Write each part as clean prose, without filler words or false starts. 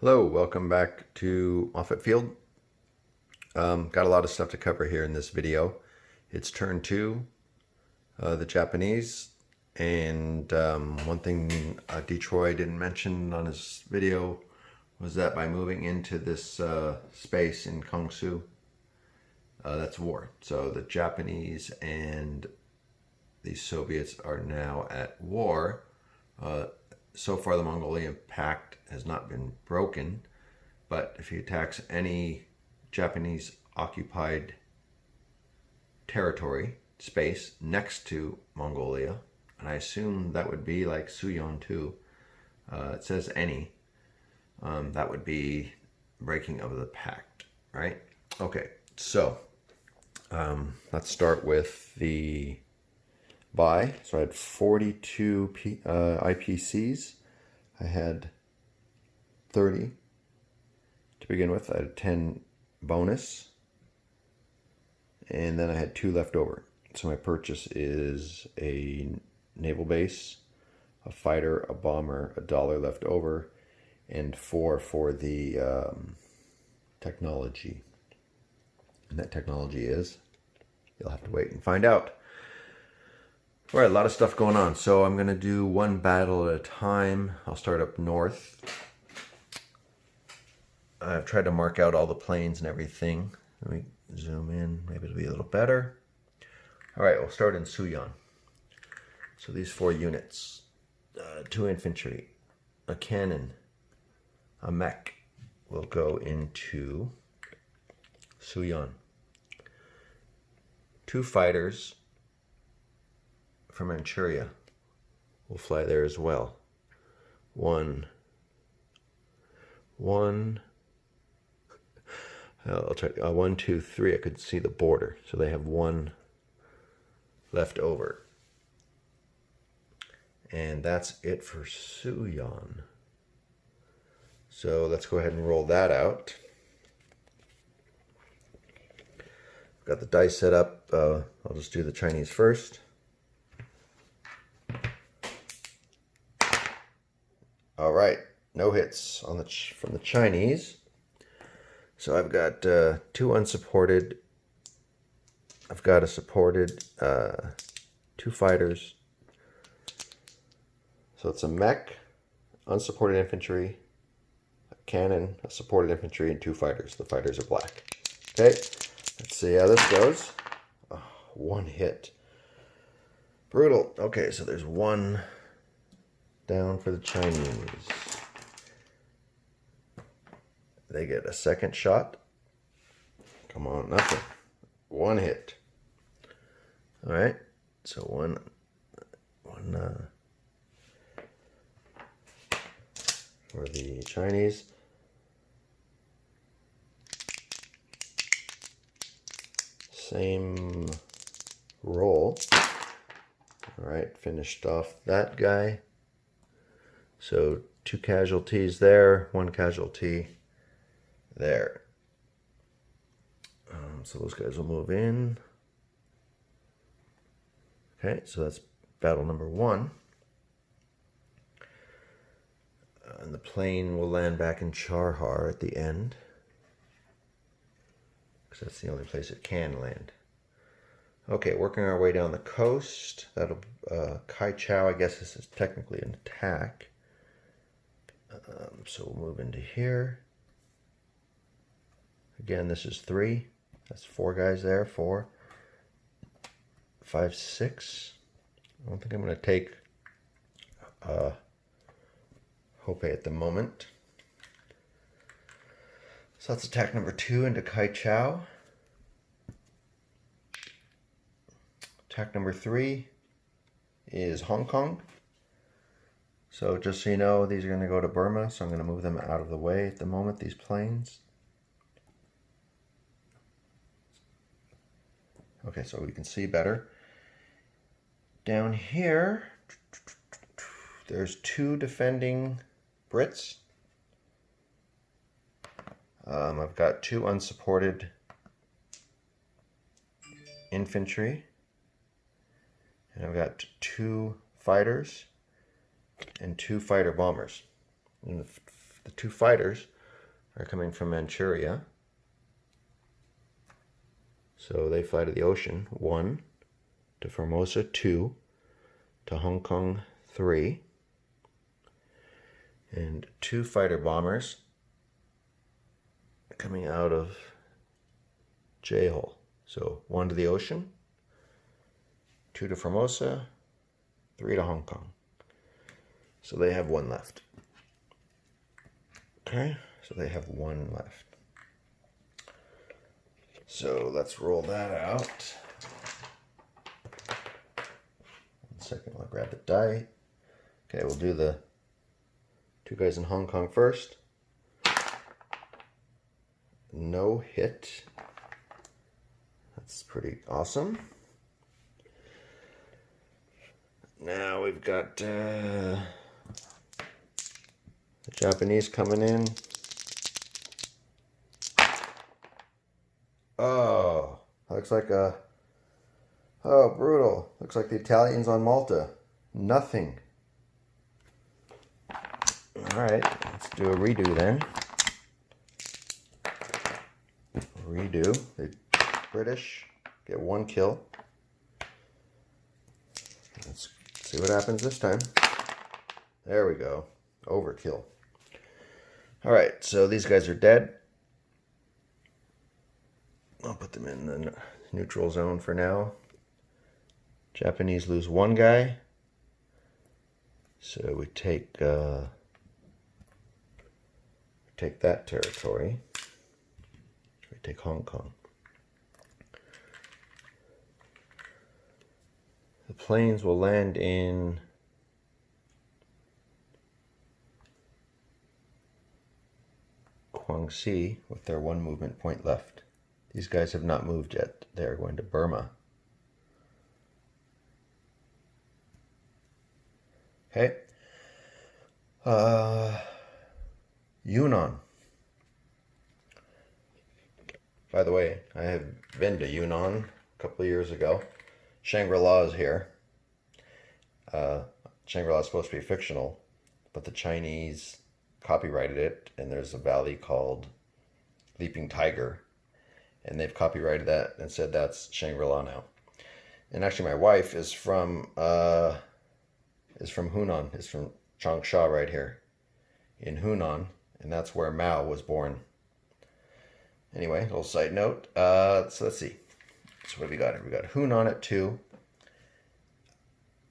Hello, welcome back to Moffett Field. Got a lot of stuff to cover here in this video. It's turn 2, the Japanese, and one thing Detroit didn't mention on his video was that by moving into this space in Kongsu, that's war. So the Japanese and the Soviets are now at war. So far, the Mongolian Pact has not been broken, but if he attacks any Japanese occupied territory, space next to Mongolia, and I assume that would be like Suyon too, it says any, that would be breaking of the pact, right? Okay, so let's start with the buy. So I had 42 IPCs. I had 30 to begin with. I had 10 bonus. And then I had 2 left over. So my purchase is a naval base, a fighter, a bomber, $1 left over, and 4 for the technology. And that technology is, you'll have to wait and find out. All right, a lot of stuff going on. So I'm going to do one battle at a time. I'll start up north. I've tried to mark out all the planes and everything. Let me zoom in. Maybe it'll be a little better. All right, we'll start in Suyon. So these 4 units. 2 infantry, a cannon, a mech will go into Suyon. 2 fighters from Manchuria will fly there as well. I'll try 1, 2, 3. I could see the border, so they have 1 left over, and that's it for Suyon. So let's go ahead and roll that out. Got the dice set up. I'll just do the Chinese first. All right, no hits on from the Chinese. So I've got 2 unsupported. I've got a supported 2 fighters. So it's a mech, unsupported infantry, a cannon, a supported infantry, and 2 fighters. The fighters are black. Okay, let's see how this goes. Oh, 1 hit. Brutal. Okay, so there's 1 down for the Chinese. They get a second shot. Come on, nothing. 1 hit. All right, so one for the Chinese. Same roll. All right, finished off that guy. So 2 casualties there, 1 casualty there. So those guys will move in. Okay, so that's battle number 1. And the plane will land back in Charhar at the end, because that's the only place it can land. Okay, working our way down the coast. That'll Kai Chau. I guess this is technically an attack. So we'll move into here. Again, this is 3. That's 4 guys there. 4, 5, 6. I don't think I'm going to take Hope at the moment. So that's attack number 2 into Kai Chau. Attack number 3 is Hong Kong. So just so you know, these are going to go to Burma, so I'm going to move them out of the way at the moment, these planes. Okay, so we can see better. Down here, there's 2 defending Brits. I've got 2 unsupported infantry. And I've got 2 fighters and 2 fighter bombers. And the 2 fighters are coming from Manchuria. So they fly to the ocean. 1 to Formosa, 2 to Hong Kong, 3. And 2 fighter bombers coming out of J-hole. So 1 to the ocean, 2 to Formosa, 3 to Hong Kong. So they have 1 left. Okay, so they have 1 left. So let's roll that out. 1 second, I'll grab the die. Okay, we'll do the 2 guys in Hong Kong first. No hit. That's pretty awesome. Now we've got the Japanese coming in. Oh, looks like a... Oh, brutal. Looks like the Italians on Malta. Nothing. Alright, let's do a redo then. Redo. The British get 1 kill. Let's see what happens this time. There we go. Overkill. Alright, so these guys are dead. I'll put them in the neutral zone for now. Japanese lose 1 guy. So we take that territory. We take Hong Kong. The planes will land in Guangxi with their 1 movement point left. These guys have not moved yet. They're going to Burma. Okay. Yunnan. By the way, I have been to Yunnan a couple of years ago. Shangri-La is here. Shangri-La is supposed to be fictional, but the Chinese copyrighted it, and there's a valley called Leaping Tiger, and they've copyrighted that and said that's Shangri-La now. And actually, my wife is from Hunan. Is from Changsha right here in Hunan, and that's where Mao was born. Anyway, a little side note. So let's see. So what have we got here? We got Hunan at 2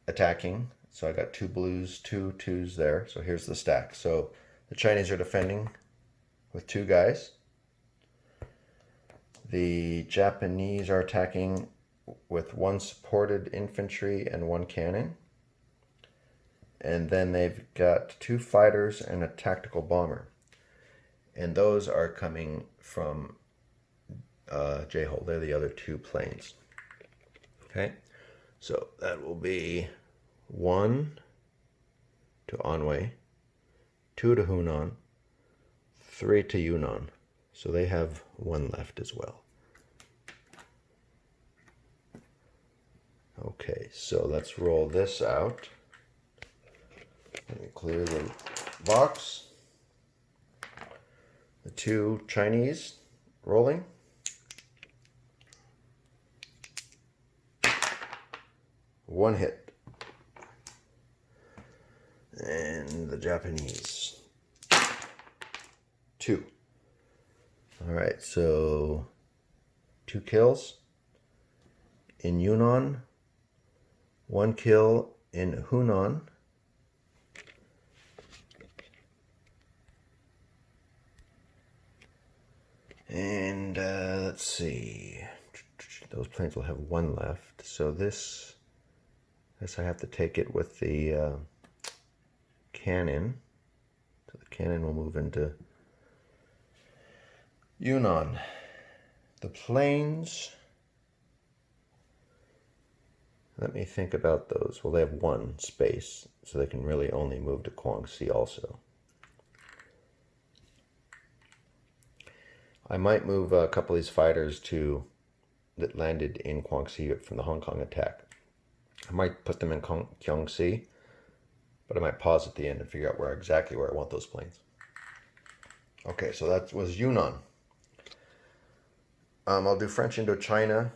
attacking. So I got 2 blues, 2 twos there. So here's the stack. So the Chinese are defending with 2 guys. The Japanese are attacking with 1 supported infantry and 1 cannon. And then they've got 2 fighters and a tactical bomber. And those are coming from J-hole. They're the other 2 planes. Okay, so that will be 1 to Anhui, 2 to Hunan, 3 to Yunnan. So they have 1 left as well. Okay, so let's roll this out. Let me clear the box. The 2 Chinese rolling. One hit. And the Japanese. 2. All right, so 2 kills in Yunnan, 1 kill in Hunan. And let's see, those planes will have 1 left. So this, I guess I have to take it with the cannon. So the cannon will move into Yunnan. The planes, let me think about those. Well, they have 1 space, so they can really only move to Guangxi also. I might move a couple of these fighters that landed in Guangxi from the Hong Kong attack. I might put them in Guangxi, but I might pause at the end and figure out exactly where I want those planes. Okay, so that was Yunnan. I'll do French Indochina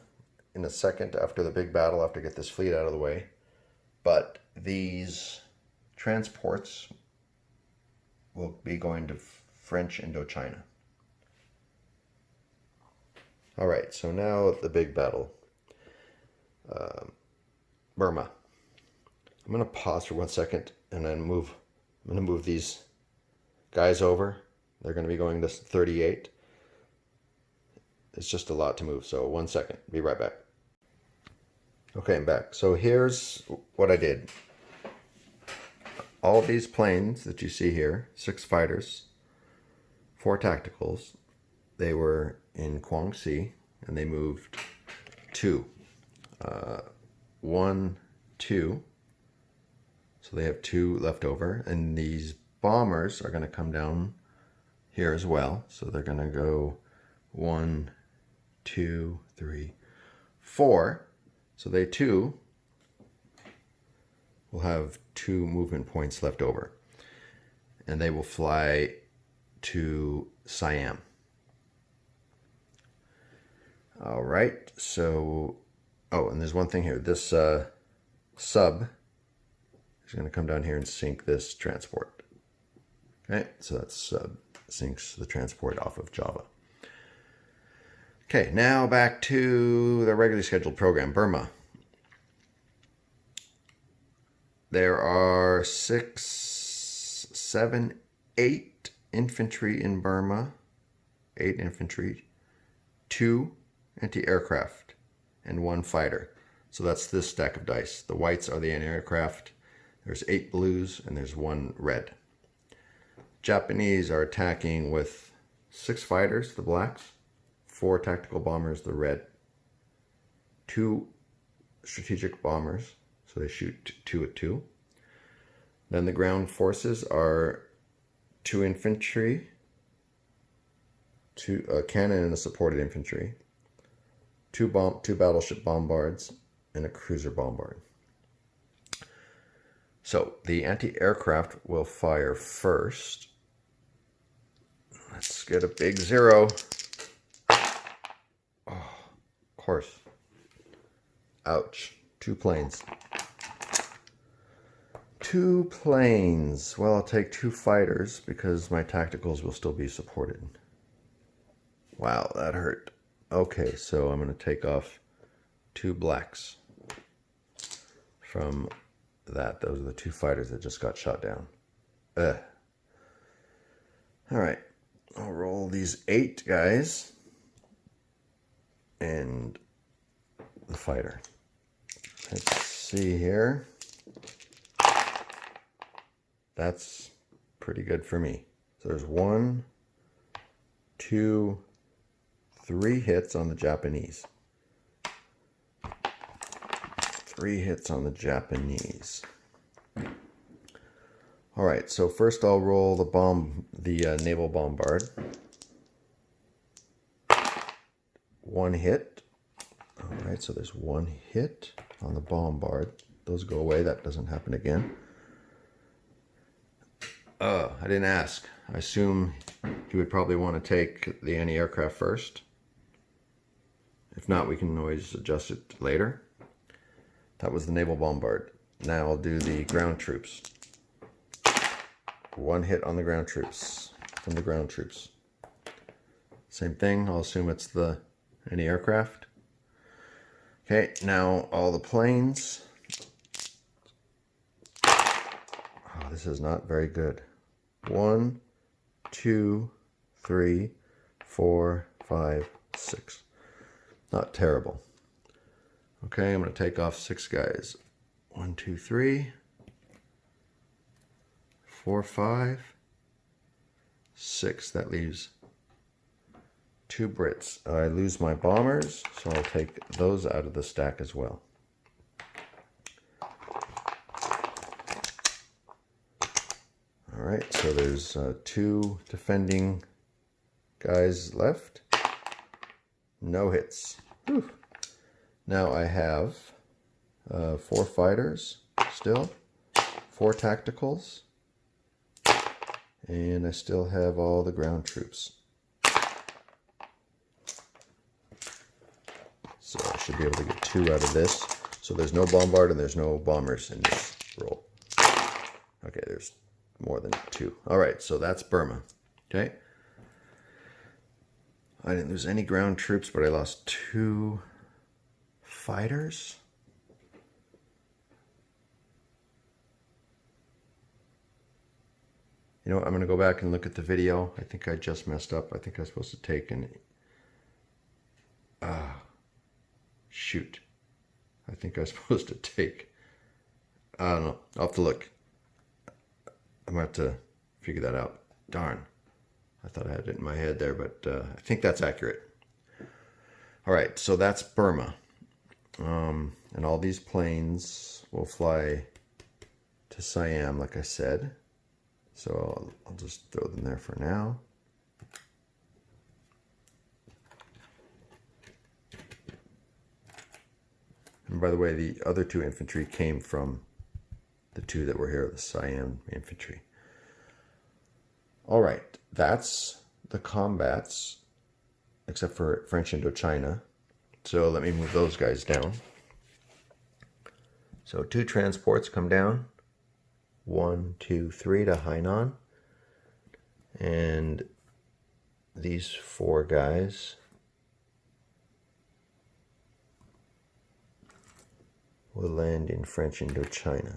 in a second after the big battle, after I get this fleet out of the way. But these transports will be going to French Indochina. All right, so now the big battle. Burma. I'm going to pause for 1 second and then I'm going to move these guys over. They're going to be going to 38. It's just a lot to move, so 1 second. Be right back. Okay, I'm back. So here's what I did. All these planes that you see here, 6 fighters, 4 tacticals, they were in Guangxi, and they moved 2. 1, 2. So they have 2 left over, and these bombers are going to come down here as well. So they're going to go 1, 2, 3, 4. So they too will have 2 movement points left over, and they will fly to Siam. All right, so, oh, and there's one thing here. This sub is going to come down here and sink this transport. Okay, so that sub sinks the transport off of Java. Okay, now back to the regularly scheduled program, Burma. There are 6, 7, 8 infantry in Burma, 8 infantry, 2 anti-aircraft, and 1 fighter. So that's this stack of dice. The whites are the anti-aircraft. There's 8 blues, and there's 1 red. Japanese are attacking with 6 fighters, the blacks, 4 tactical bombers, the red, 2 strategic bombers, so they shoot 2 at 2. Then the ground forces are 2 infantry, 2 cannon and a supported infantry, 2 battleship bombards, and a cruiser bombard. So the anti-aircraft will fire first. Let's get a big 0. Oh, of course. Ouch. 2 planes. 2 planes. Well, I'll take 2 fighters because my tacticals will still be supported. Wow, that hurt. Okay, so I'm going to take off 2 blacks from that. Those are the 2 fighters that just got shot down. All right, I'll roll these 8 guys and the fighter. Let's see here. That's pretty good for me. So there's 1, 2, 3 hits on the Japanese. 3 hits on the Japanese. All right, so first I'll roll the naval bombard. 1 hit. All right, so there's 1 hit on the bombard. Those go away. That doesn't happen again. I didn't ask. I assume you would probably want to take the anti-aircraft first. If not, we can always adjust it later. That was the naval bombard. Now I'll do the ground troops. 1 hit on the ground troops, from the ground troops. Same thing, I'll assume it's the anti-aircraft. Okay, now all the planes. Oh, this is not very good. 1, 2, 3, 4, 5, 6. Not terrible. Okay, I'm going to take off 6 guys. 1, 2, 3, 4, 5, 6. That leaves 2 Brits. I lose my bombers, so I'll take those out of the stack as well. All right, so there's 2 defending guys left. No hits. Whew. Now I have 4 fighters still, 4 tacticals, And I still have all the ground troops. So I should be able to get 2 out of this. So there's no bombard and there's no bombers in this roll. Okay, there's more than 2. All right, so that's Burma. Okay. I didn't lose any ground troops, but I lost 2 fighters. You know what? I'm going to go back and look at the video. I think I just messed up. I think I was supposed to take an... shoot. I think I was supposed to take... I don't know. I'll have to look. I'm going to have to figure that out. Darn. I thought I had it in my head there, but I think that's accurate. All right, so that's Burma. And all these planes will fly to Siam, like I said. So I'll just throw them there for now. And by the way, the other 2 infantry came from the 2 that were here, the Siam infantry. All right, that's the combats, except for French Indochina. So let me move those guys down. So 2 transports come down. 1, 2, 3 to Hainan. And these 4 guys will land in French Indochina.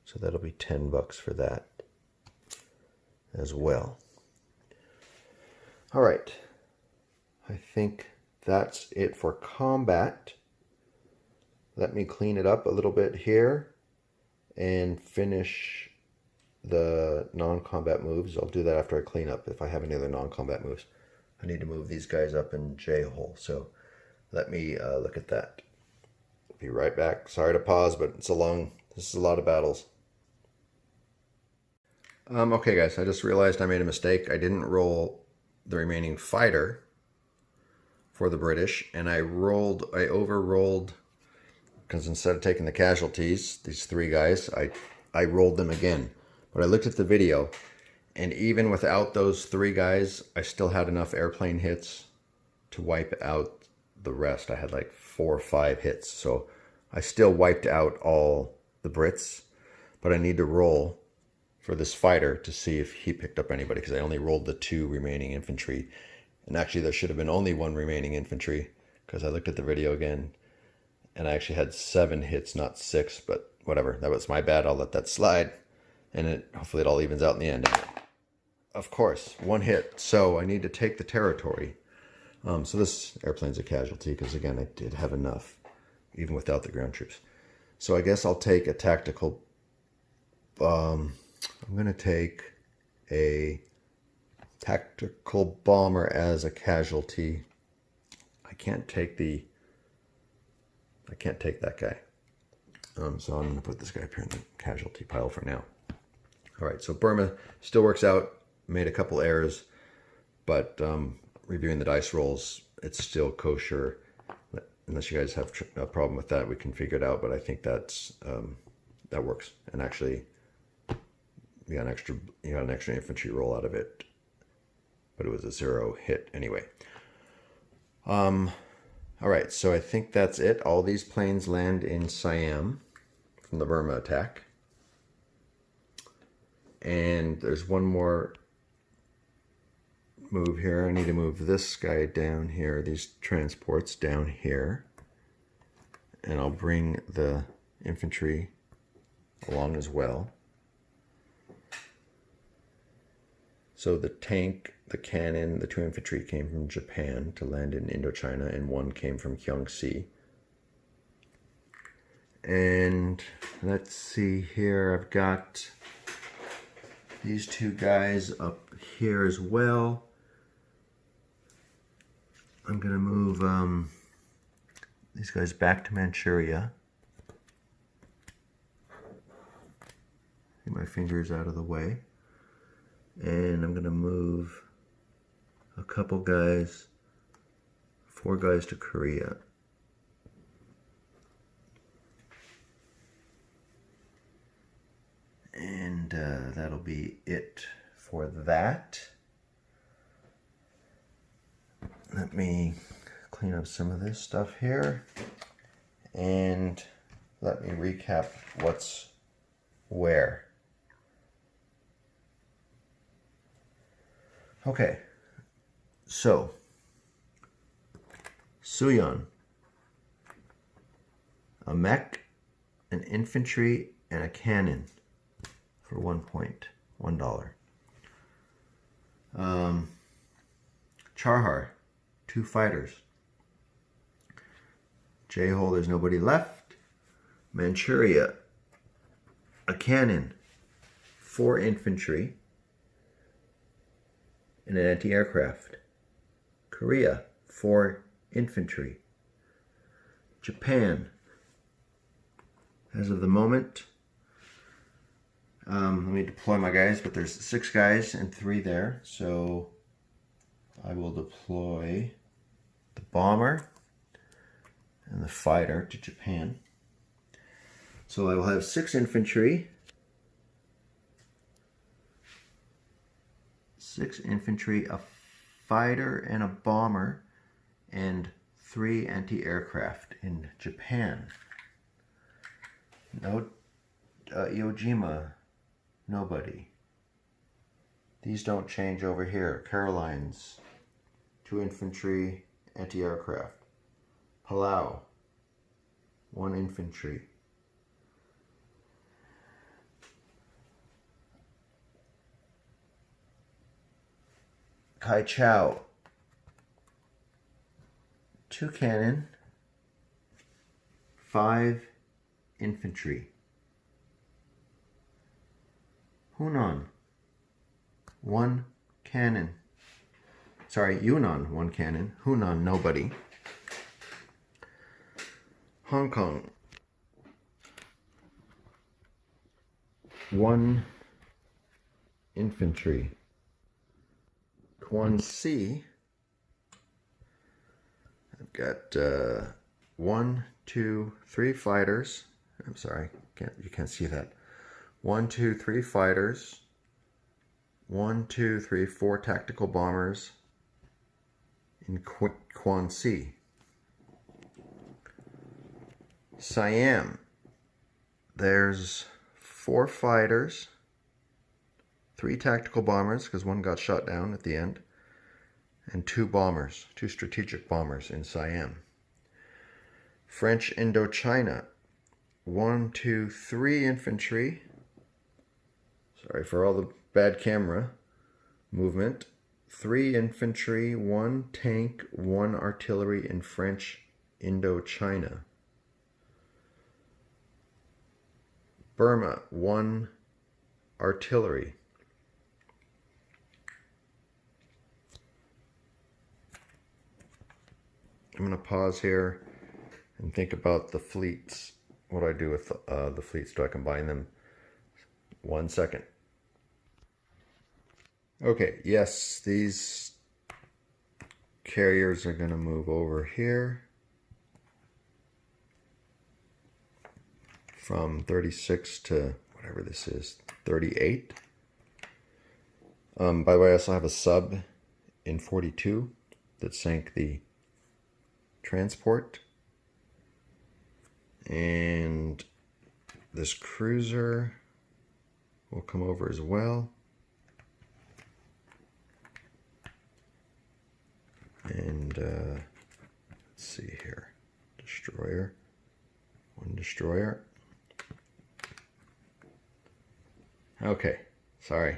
So that'll be $10 for that as well. All right. I think that's it for combat. Let me clean it up a little bit here and finish the non-combat moves. I'll do that after I clean up if I have any other non-combat moves. I need to move these guys up in J-hole, so let me look at that. Be right back. Sorry to pause, but this is a lot of battles. Okay guys, I just realized I made a mistake. I didn't roll the remaining fighter for the British, and I over-rolled, because instead of taking the casualties, these 3 guys, I rolled them again. But I looked at the video, and even without those 3 guys, I still had enough airplane hits to wipe out the rest. I had like 4 or 5 hits, so I still wiped out all the Brits, but I need to roll for this fighter to see if he picked up anybody, because I only rolled the 2 remaining infantry. And actually there should have been only 1 remaining infantry, because I looked at the video again and I actually had 7 hits, not 6, but whatever. That was my bad. I'll let that slide, and hopefully it all evens out in the end. Of course, 1 hit. So I need to take the territory. So this airplane's a casualty, because again, I did have enough, even without the ground troops. So I guess I'll take a tactical... I'm going to take a tactical bomber as a casualty. I can't take that guy. So I'm going to put this guy up here in the casualty pile for now. All right, so Burma still works out. Made a couple errors, but reviewing the dice rolls, it's still kosher. Unless you guys have a problem with that, we can figure it out. But I think that works. And actually, you got an extra infantry roll out of it, but it was a 0 hit anyway. All right, so I think that's it. All these planes land in Siam from the Burma attack. And there's one more move here. I need to move this guy down here, these transports down here. And I'll bring the infantry along as well. So the tank, the cannon, the 2 infantry came from Japan to land in Indochina, and 1 came from Gyeongsi. And let's see here, I've got these 2 guys up here as well. I'm going to move these guys back to Manchuria. Get my fingers out of the way. And I'm going to move a couple guys, 4 guys to Korea. And that'll be it for that. Let me clean up some of this stuff here and let me recap what's where. Okay, so Suyon, a mech, an infantry, and a cannon for $1.1. Charhar, 2 fighters. J-hole, there's nobody left. Manchuria, a cannon, 4 infantry, and an anti-aircraft. Korea, 4 infantry. Japan, as of the moment, let me deploy my guys, but there's 6 guys and 3 there, so I will deploy the bomber and the fighter to Japan. So I will have 6 infantry, 6 infantry, a fighter and a bomber, and 3 anti-aircraft in Japan. No Iwo Jima, nobody. These don't change over here. Carolines, 2 infantry, anti-aircraft. Palau, 1 infantry. Kai Chau, 2 cannon, 5 infantry. Hunan, 1 cannon. Sorry, Yunnan, 1 cannon. Hunan, nobody. Hong Kong, 1 infantry. Kwansi, I've got 1, 2, 3 fighters. I'm sorry, you can't see that. 1, 2, 3 fighters. 1, 2, 3, 4 tactical bombers in Kwansi. Siam, there's 4 fighters, 3 tactical bombers, because 1 got shot down at the end, and 2 bombers, 2 strategic bombers in Siam. French Indochina, 1, 2, 3 infantry. Sorry for all the bad camera movement. 3 infantry, 1 tank, 1 artillery in French Indochina. Burma, 1 artillery. I'm going to pause here and think about the fleets. What do I do with the fleets? Do I combine them? 1 second. Okay, yes, these carriers are going to move over here from 36 to whatever this is, 38. By the way, I also have a sub in 42 that sank the transport. And this cruiser will come over as well. And let's see here, destroyer, 1 destroyer. Okay, sorry,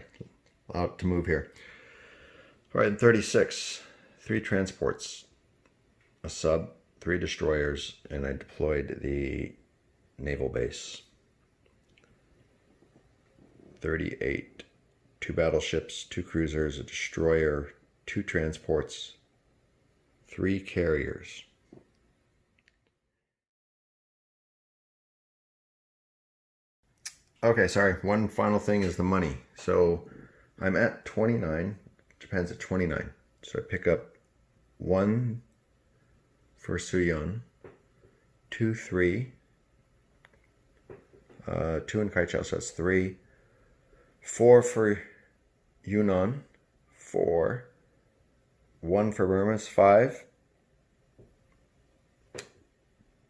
a lot to move here. All right, 36, 3 transports, a sub, 3 destroyers, and I deployed the naval base. 38, 2 battleships, 2 cruisers, a destroyer, 2 transports, 3 carriers. Okay, sorry, one final thing is the money. So I'm at 29, Japan's at 29. So I pick up 1 for Suyon, 2, 3, 2 in Kaichou, so that's 3, 4 for Yunnan, 4. 1 for Burma is 5.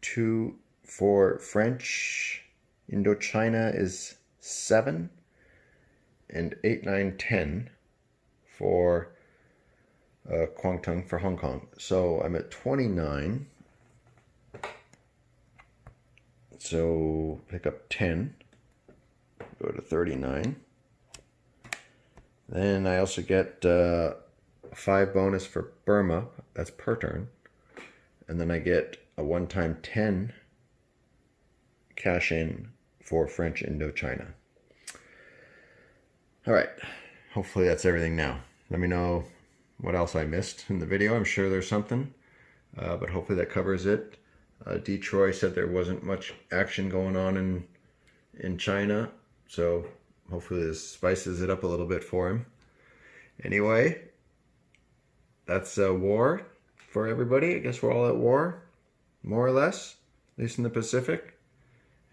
2 for French Indochina is 7. And 8, 9, 10 for Kwangtung for Hong Kong. So I'm at 29. So pick up 10. Go to 39. Then I also get 5 bonus for Burma. That's per turn. And then I get a one-time 10 cash in for French Indochina. All right. Hopefully that's everything now. Let me know what else I missed in the video. I'm sure there's something, but hopefully that covers it. Detroit said there wasn't much action going on in China, so hopefully this spices it up a little bit for him. Anyway, that's war for everybody. I guess we're all at war, more or less, at least in the Pacific.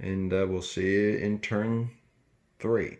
And we'll see you in turn 3.